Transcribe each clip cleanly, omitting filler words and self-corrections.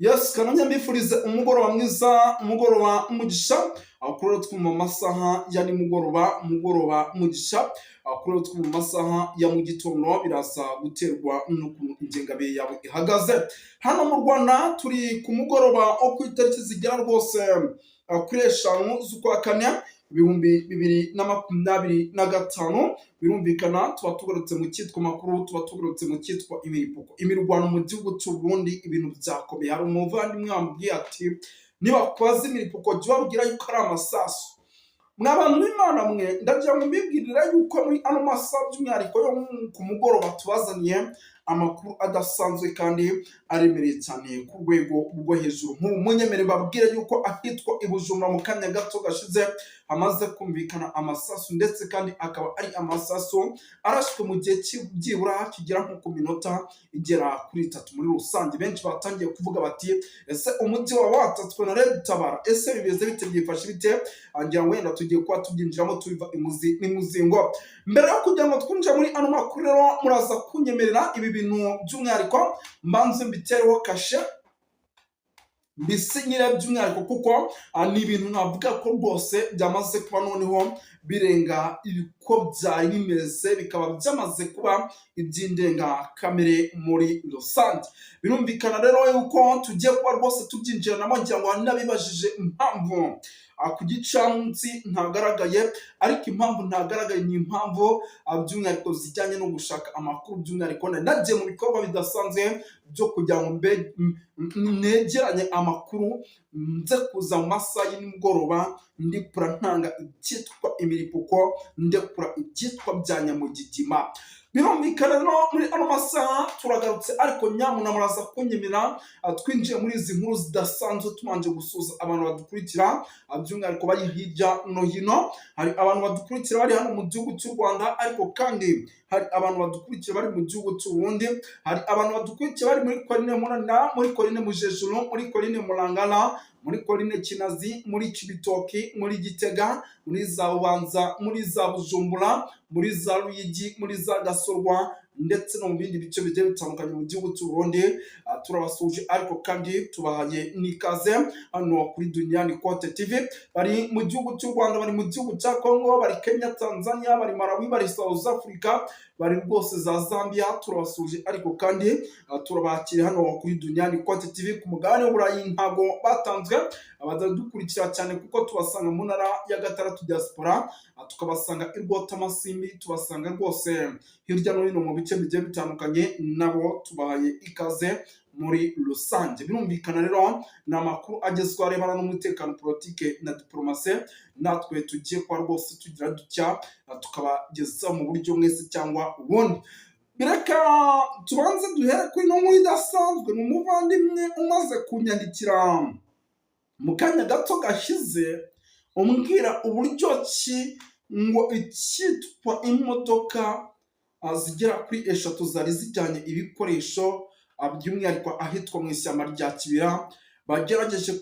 Yes, kananya mbifurize umugoroba mwiza, umugoroba umugisha, akurero twuma masaha ya umugoroba umugisha, akurero twuma masaha ya mu gitondo biraza guterwa n'ukuntu ingengabihe yawe ihagaze. Hano mu Rwanda turi ku mugoroba wo ku itariki zigera rwose kuri 5 z'ukwa kane 2025. Birumvikana tuba tugarutse mu cyitwa makuru, tuba tugarutse mu cyitwa imirwano mu gihugu cy'u Burundi. Ibintu byakomeye. Hari umuvandimwe wambwiye ati niba kwaza imiripuko jya babwira yuko ari amasasu. Mwabantu b'Imana mwe, ndagira ngo mbibwirira yuko muri ano masaha by'umwihariko yo ku mugoroba tubazaniye amakuru adasanzwe kandi aremereye cyane ku rwego rwo hejuru. Munyemere babwire yuko ahitwa i Bujumbura mu kanya gato gashize hamaze kumvikana amasasu, ndetse kandi akaba ari amasasu arashwe mu gihe byibura kigera nko ku minota igera kuri 3 muri rusange. Benshi batangiye kuvuga bati ese umujyi wa watatswe na Red Tabara, ese bibeze bite, byifashe bite? Angira ngo wenda tugiye kuba tubyinjiramo tubiva imuzingo. Mbere yo kugira ngo twinjire muri ano makuru rero muraza kunyemerera ibi bintu by'umwihariko mbanze mbitereho kashe mbisinyire by'umwihariko, kuko ni ibintu navuga ko rwose byamaze kuba noneho birenga ibiko byari bimeze, bikaba byamaze kuba iby'indenga kamere muri rusange. Birumvikana rero yuko tugiye kuba rwose tubyinjiranamo, ngira ngo hari n'abibajije impamvu ku gicamunsi ntagaragaye, ariko impamvu ntagaragaye ni impamvu by'umwihariko zijyanye no gushaka amakuru. By'umwihariko nagiye mu bikorwa bidasanzwe byo kugira ngo negeranye amakuru, nze kuza mu masaha y'imugoroba ndikura ntanga ibyitwa imiripuko, ndekura ibyitwa bya nyamugigima. Birumvikana no muri ano masaha turagarutse, ariko nyamuna muraza kunyemera twinjiye muri izi nkuru zidasanzwe tumanje gusuza abantu badukurikira by'umwihariko bari hirya no hino. Hari abantu badukurikira bari hano mu gihugu cy'u Rwanda, ariko kandi hari abantu badukurikira bari mu gihugu cy'u Burundi, hari abantu badukurikira bari muri Korine Murana, muri Korine Mujejuru, muri Korine Murangara, muri Korine Kinazi, muri Cibitoki, muri Gitega, muri za Bubanza, muri za Bujumbura, muri za Ruyigi, muri za Gasorwa, ndetse no mu bindi bice bigiye bitandukanye mu gihugu cy'u Burundi. Turabasuje, ariko kandi tubahaye n'ikaze hano kuri Duniani Kote TV. Bari mu gihugu cy'u Rwanda, bari mu gihugu cya Congo, bari Kenya, Tanzania, bari Malawi, bari South Africa, bari rwose za Zambia. Turabasuje, ariko kandi turabakira hano kuri Duniani Kote TV. Ku mugabane w'Uburayi ntago batanzwe abadukurikira cyane, kuko tubasanga mu ntara ya Gatandatu diaspora, tukabasanga i Rwotamasimbi, tubasanga rwose hirya no hino mu bice bigiye bitandukanye, nabo tubahaye ikaze muri rusange. Birumvikana rero ni amakuru agezweho arebana n'umutekano, politike na diplomasi, natwe tugiye kuba rwose tugira dutya tukabageza mu buryo mwese cyangwa ubundi. Bireka tubanze duhere kuri no nkuru idasanzwe. Ni umuvandimwe umaze kunyandikira mu kanya gato gashize umbwira uburyo ki ngo icyitwa imodoka zigera kuri 3 zari zijyanye ibikoresho by'umwihariko ahitwa mu ishyamba rya Kibira, bagerageje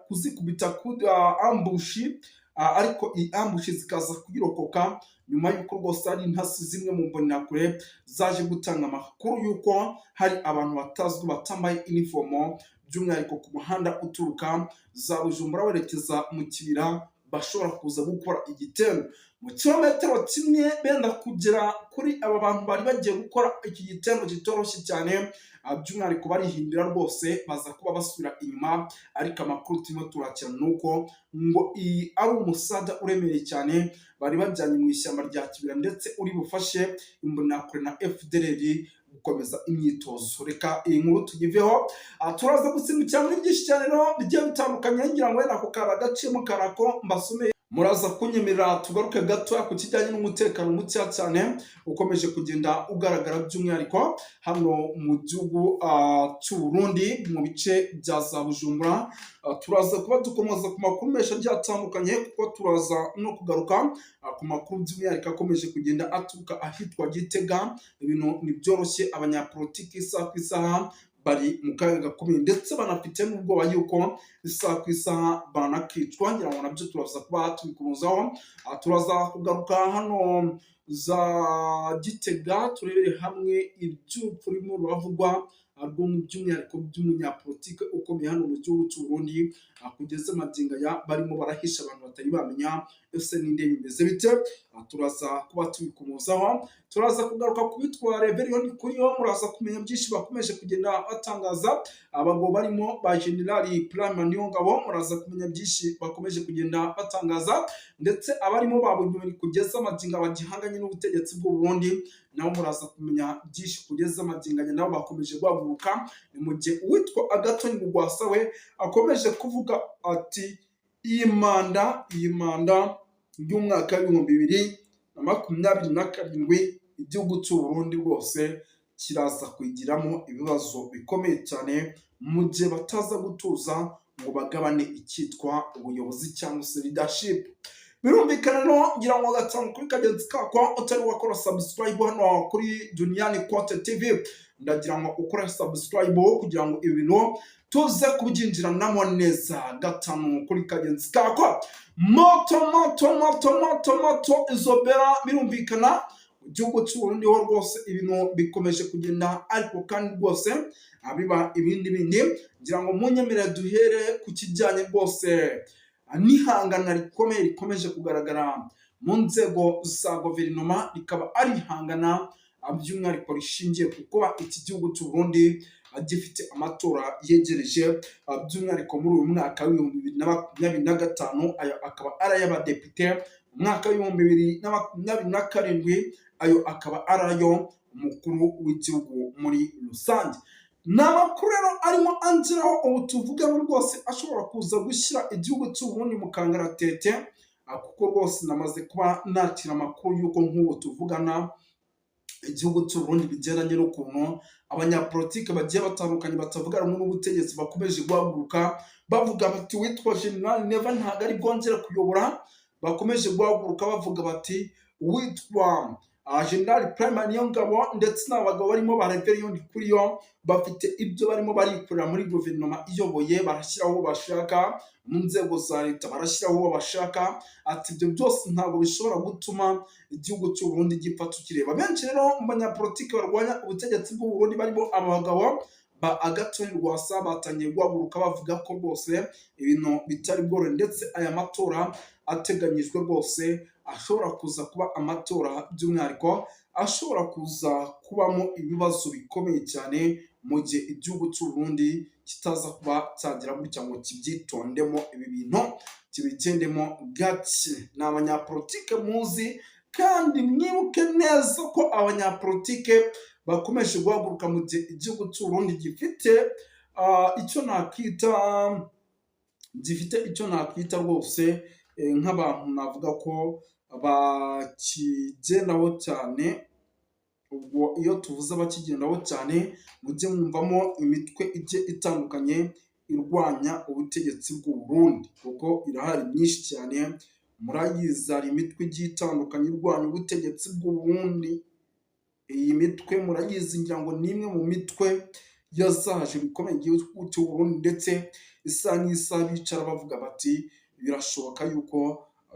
kuzikubita ku ambushi, ariko i ambushi zikaza kugirokoka nyuma y'uko rwose ari intasi zimwe mu mbonerakure zaje gutanga amakuru y'uko hari abantu batazwi batambaye uniform, by'umwihariko ku muhanda uturuka za Bujumbura werekeza mu Kibira, bashobora kuza gukora igitero mu kilometero kimwe benda kugera kuri aba bantu bari bagiye gukora iki gitero kitoroshye cyane. By'umwihariko barihindira rwose baza kuba basubira inyuma, ariko amakuru turimo turakira nuko ngo ari umusada uremereye cyane bari bajyanye mu ishyamba rya Kibira, ndetse uri bufashe imbonerakure na FDLR gukomeza imyitozo. Reka iyi nkuru tugiveho, turaza gusimbukira muri byinshi cyane rero bigiye bitandukanye, ngira ngo wenda ku kara gaciyemo karako mbasomeye. Muraza kunyemerera tugaruke gato ku kijyanye n'umutekano muke cyane ukomeje kugenda ugaragara by'umwihariko hano mu gihugu cy'u Burundi mu bice bya za Bujumbura. Turaza kuba dukomeza ku makuru menshi agiye atandukanye, kuko turaza no kugaruka ku makuru by'umwihariko akomeje kugenda aturuka ahitwa Gitega. Ibintu ntibyoroshye, abanyapolitiki isaha ku isaha bari mu kaga gakomeye, ndetse banafite n'ubwoba yuko isaha ku isaha banakicwa. Ngira ngo nabyo turaza kuba tubikuzaho. Turaza kugaruka hano za Gitega turebere hamwe iby'urupfu rurimo ruravugwa rwo mu by'umwihariko by'umunyapolitike ukomeye hano mu gihugu cy'u Burundi, kugeza magingo aya barimo barahisha abantu batari bamenya ese ninde bimeze bite. Turaza kuba tubikomozaho, turaza kugaruka ku bitwa Reverien Kuriyo, muraza kumenya byinshi bakomeje kugenda batangaza. Abagabo barimo ba Generali Prime Niyongabo, muraza kumenya byinshi bakomeje kugenda batangaza, ndetse abarimo babonye kugeza magingo bagihanganye n'ubutegetsi bw'u Burundi nabo muraza kumenya byinshi kugeza magingo nabo bakomeje guhaguruka. Ni mu gihe uwitwa Agathon Rwasa we akomeje kuvuga ati iyi manda y'umwaka w'2027 igihugu cy'u Burundi rwose kiraza kwigiramo ibibazo bikomeye cyane mu gihe bataza gutuza ngo bagabane icyitwa ubuyobozi cyangwa se leadership. Birumvikana no ngira ngo gatanu kuri kagenzi kako utari wakora subscribe hano kuri Duniani Quote TV, ndagira ngo ukora subscribe kugira ngo ibintu tuze kubyinjira namo neza. Gatanu kuri kagenzi kako moto izobera. Birumvikana igihugu cy'u Burundi ho rwose ibintu bikomeje kugenda, ariko kandi rwose abiba ibindi ngira ngo munyemerere duhere ku kijyanye rwose n'ihangana rikomeye rikomeje kugaragara mu nzego za guverinoma, rikaba ari ihangana by'umwihariko rishingiye kuko iki gihugu cy'u Burundi gifite amatora yegereje, by'umwihariko muri uyu mwaka w'2025 ayo akaba ari ay'abadepite, umwaka w'2027 ayo akaba ari ayo umukuru w'igihugu muri rusange. Ni amakuru rero arimo angiraho ubu tuvugamo rwose ashobora kuza gushyira igihugu cy'u Burundi mu kangaratete, kuko rwose namaze kuba nakira amakuru y'uko nk'ubu tuvugana igihugu cy'u Burundi bigendanye n'ukuntu abanyapolitike bagiye batandukanye batavuga rumwe n'ubutegetsi bakomeje guhaguruka bavuga bati witwa General Neva ntabwo ari bwongere kuyobora, bakomeje guhaguruka bavuga bati witwa General Prime Niyongabo ndetse n'abagabo barimo ba Reverien Kuriyo bafite ibyo barimo barikorera muri guverinoma iyoboye, barashyiraho uwo bashaka mu nzego za leta, barashyiraho uwo bashaka. Ati ibyo byose ntabwo bishobora gutuma igihugu cy'u Burundi gipfa tukireba. Benshi rero mu banyapolitike barwanya ubutegetsi bw'u Burundi barimo abagabo ba Agathon Rwasa batangiye guhaguruka bavuga ko rwose ibintu bitari bworohe, ndetse aya matora ateganyijwe rwose ashobora kuza kuba amatora by'umwihariko ashobora kuza kubamo ibibazo bikomeye cyane mu gihe igihugu cy'u Burundi kitaza kuba cyagira gutya ngo kibyitondemo ibi bintu kibigendemo gake. Ni abanyapolitike muzi, kandi mwibuke neza ko abanyapolitike bakomeje guhaguruka mu gihe igihugu cy'u Burundi gifite icyo nakwita rwose nk'abantu navuga ko bakigendaho cyane. Ubwo iyo tuvuze abakigendaho cyane mujye mwumvamo imitwe igiye itandukanye irwanya ubutegetsi bw'u Burundi, kuko irahari myinshi cyane. Murayizi, hari imitwe igiye itandukanye irwanya ubutegetsi bw'u Burundi. Iyi mitwe murayizi, ngira ngo ni imwe mu mitwe yazaje bikomeye igihugu cy'u Burundi, ndetse isa n'isaha bicara bavuga bati birashoboka yuko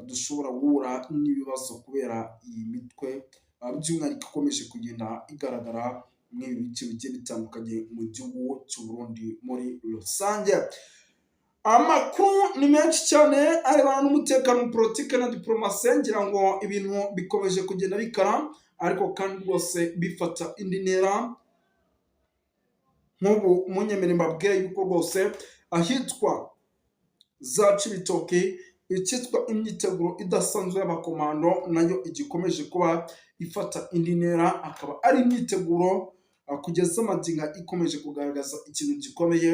dushobora guhura n'ibibazo kubera iyi mitwe by'umwihariko ikomeje kugenda igaragara n'ibi bice bigiye bitandukanye mu gihugu cy'u Burundi muri rusange. Amakuru ni menshi cyane arebana n'umutekano, politike na diplomasi, ngira ngo ibintu bikomeje kugenda bikara, ariko kandi rwose bifata indi ntera. Nk'ubu munyemere mbabwire yuko rwose ahitwa za Cibitoke icyitwa imyiteguro idasanzwe y'abakomando nayo igikomeje kuba ifata indi ntera, akaba ari imyiteguro kugeza amagingo ikomeje kugaragaza ikintu gikomeye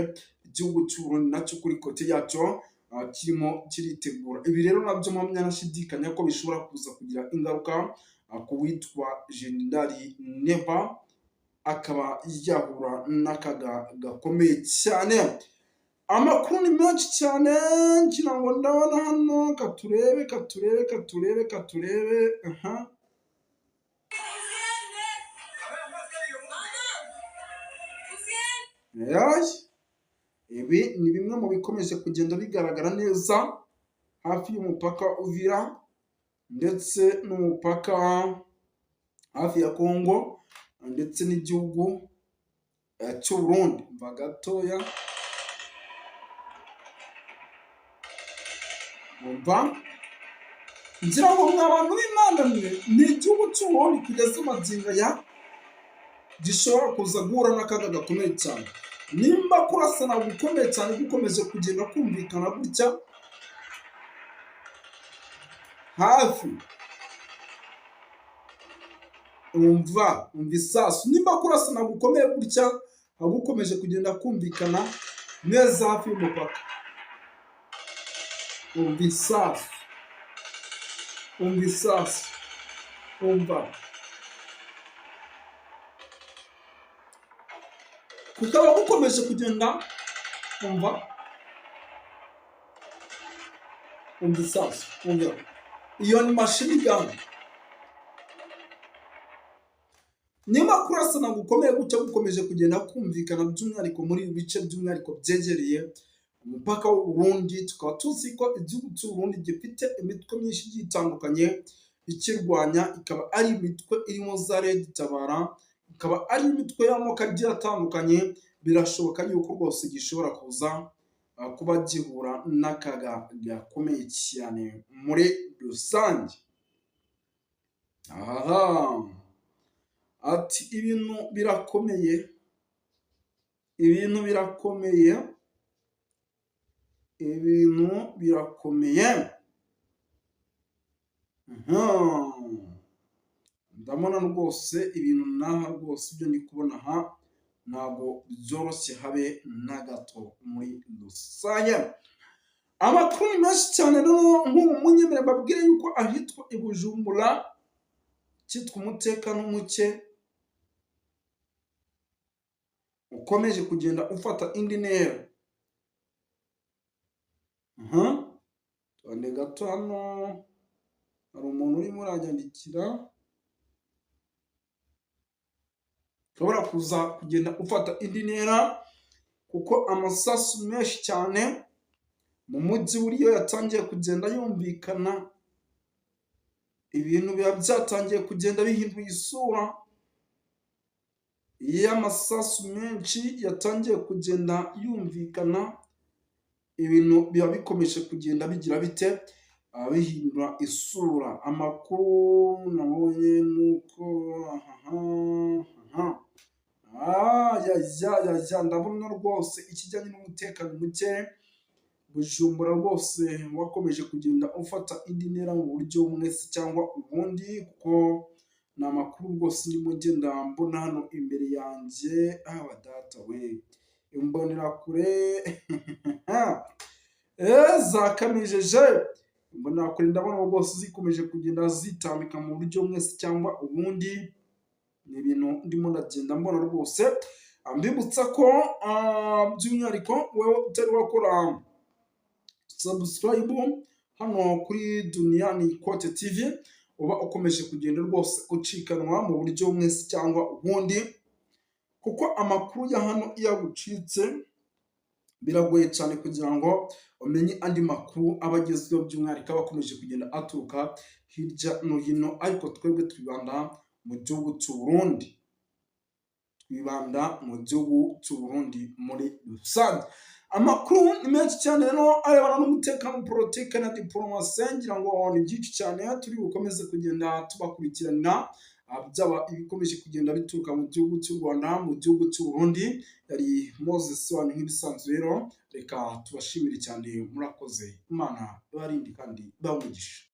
igihugu cy'u Burundi nacyo kuri kote yacyo kirimo kiritegura. Ibi rero nabyo mpamya nashidikanya ko bishobora kuza kugira ingaruka ku witwa Generali Neva, akaba yahura n'akaga gakomeye cyane. Amakuru ni menshi cyane, ngira ngo ndabona hano katurebe. Ibi ni bimwe mu bikomeje kugenda bigaragara neza hafi y'umupaka Uvira ndetse n'umupaka hafi ya Kongo ndetse n'igihugu cy'u Burundi. Mva gatoya, umva, ngira ngo mwa bantu b'Imana mwe, ni igihugu cy'u Burundi kugeza magingo aya gishobora kuza guhura n'akaga gakomeye cyane. Nimba kurasana gukomeye cyane gukomeje kugenda kumvikana gutya hafi, umva isasu, nimba kurasana gukomeye gutya gukomeje kugenda kumvikana neza hafi y'umupaka, umva isasu, umva, kukaba gukomeje kugenda, umva isasu, umva, iyo ni machine gun. Nimba kurasana gukomeye gutya gukomeje kugenda kumvikana by'umwihariko muri ibi bice by'umwihariko byegereye umupaka w'u Burundi, tukaba tuzi ko igihugu cy'u Burundi gifite imitwe myinshi igiye itandukanye ikirwanya, ikaba ari imitwe irimo za Red Tabara, ikaba ari imitwe y'amoko agiye atandukanye. Birashoboka yuko rwose gishobora kuza kuba gihura n'akaga gakomeye cyane muri rusange. Ati ibintu birakomeye, ndabona rwose ibintu naha rwose ibyo ndi kubona aha ntabwo byoroshye habe na gato muri rusange. Amakuru ni menshi cyane rero, nk'ubu munyemere mbabwire yuko ahitwa i Bujumbura cyitwa umutekano muke ukomeje kugenda ufata indi ntera. Tone gato, hano hari umuntu urimo uranyandikira, ushobora kuza kugenda ufata indi ntera kuko amasasu menshi cyane mu mujyi buriyo yatangiye kugenda yumvikana, ibintu biba byatangiye kugenda bihindura isura. Iyo amasasu menshi yatangiye kugenda yumvikana, ibintu biba bikomeje kugenda bigira bite, bihindura isura. Amakuru nabonye nuko ndabona rwose ikijyanye n'umutekano muke Bujumbura rwose wakomeje kugenda ufata indi ntera mu buryo bumwe cyangwa ubundi, kuko ni amakuru rwose ndimo ngenda mbona hano imbere yanjye. Data we, imbonerakure zakamijeje, imbonerakure ndabona rwose zikomeje kugenda zitambika mu buryo bumwe cyangwa ubundi. Ni ibintu ndimo ndagenda mbona rwose. Mbibutsa ko by'umwihariko wowe utari wakora subscribe hano kuri Duniani Kote TV, uba ukomeje kugenda rwose ucikanwa mu buryo bumwe cyangwa ubundi, kuko amakuru ya hano iyo agucitse biragoye cyane kugira ngo umenye andi makuru aba agezweho, by'umwihariko aba akomeje kugenda aturuka hirya no hino. Ariko twebwe twibanda mu gihugu cy'u Burundi, muri rusange. Amakuru ni menshi cyane rero arebana n'umutekano, politike na diplomasi, ngira ngo ni byinshi cyane turi bukomeze kugenda tubakurikirana, byaba ibikomeje kugenda bituruka mu gihugu cy'u Rwanda, mu gihugu cy'u Burundi. Yari Moses Wani nk'ibisanzwe rero, reka tubashimire cyane, murakoze, Imana ibarinde kandi ibahe umugisha.